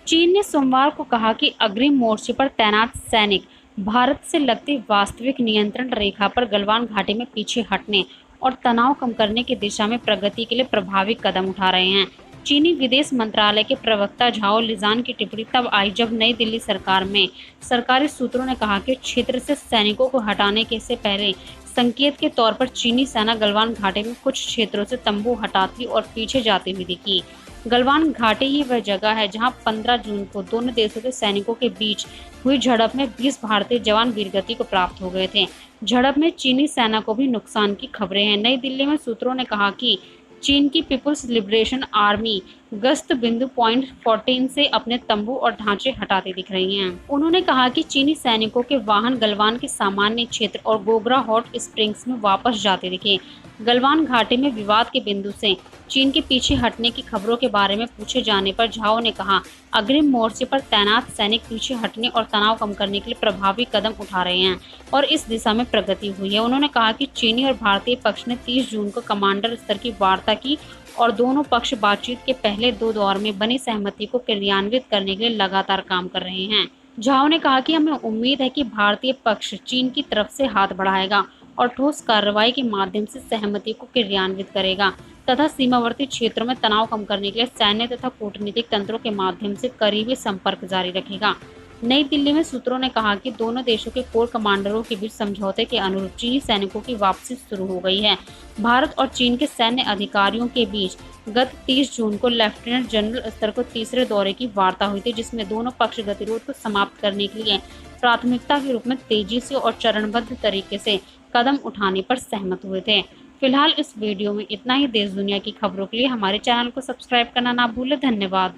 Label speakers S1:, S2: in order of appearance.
S1: चीन ने सोमवार को कहा कि अग्रिम मोर्चे पर तैनात सैनिक भारत से लगती वास्तविक नियंत्रण रेखा पर गलवान घाटी में पीछे हटने और तनाव कम करने की दिशा में प्रगति के लिए प्रभावी कदम उठा रहे हैं। चीनी विदेश मंत्रालय के प्रवक्ता झाओ लिजान की टिप्पणी तब आई जब नई दिल्ली सरकार में सरकारी सूत्रों ने कहा कि क्षेत्र से सैनिकों को हटाने के से पहले संकेत के तौर पर चीनी सेना गलवान घाटी में कुछ क्षेत्रों से तंबू हटाती और पीछे जाती हुई दिखी। गलवान घाटी ही वह जगह है जहां 15 जून को दोनों देशों के सैनिकों के बीच हुई झड़प में 20 भारतीय जवान वीरगति को प्राप्त हो गए थे। झड़प में चीनी सेना को भी नुकसान की खबरें हैं। नई दिल्ली में सूत्रों ने कहा कि चीन की पीपुल्स लिबरेशन आर्मी गश्त बिंदु पॉइंट 14 से अपने तंबू और ढांचे हटाते दिख रही हैं। उन्होंने कहा कि चीनी सैनिकों के वाहन गलवान के सामान्य क्षेत्र और गोगरा हॉट स्प्रिंग्स में वापस जाते दिखे। गलवान घाटी में विवाद के बिंदु से चीन के पीछे हटने की खबरों के बारे में पूछे जाने पर झाओ ने कहा, अग्रिम मोर्चे पर तैनात सैनिक पीछे हटने और तनाव कम करने के लिए प्रभावी कदम उठा रहे हैं और इस दिशा में प्रगति हुई है। उन्होंने कहा कि चीनी और भारतीय पक्ष ने 30 जून को कमांडर स्तर की वार्ता की और दोनों पक्ष बातचीत के पहले 2 दौर में बनी सहमति को क्रियान्वित करने के लिए लगातार काम कर रहे हैं। झाओ ने कहा कि हमें उम्मीद है कि भारतीय पक्ष चीन की तरफ से हाथ बढ़ाएगा और ठोस कार्रवाई के माध्यम से सहमति को क्रियान्वित करेगा तथा सीमावर्ती क्षेत्रों में तनाव कम करने के लिए सैन्य तथा कूटनीतिक तंत्रों के माध्यम से करीबी संपर्क जारी रखेगा। नई दिल्ली में सूत्रों ने कहा कि दोनों देशों के कोर कमांडरों के बीच समझौते के अनुरूप चीनी सैनिकों की वापसी शुरू हो गई है। भारत और चीन के सैन्य अधिकारियों के बीच गत 30 जून को लेफ्टिनेंट जनरल स्तर को तीसरे दौरे की वार्ता हुई थी, जिसमें दोनों पक्ष गतिरोध को समाप्त करने के लिए प्राथमिकता के रूप में तेजी से और चरणबद्ध तरीके से कदम उठाने पर सहमत हुए थे। फिलहाल इस वीडियो में इतना ही। देश दुनिया की खबरों के लिए हमारे चैनल को सब्सक्राइब करना ना भूलें। धन्यवाद।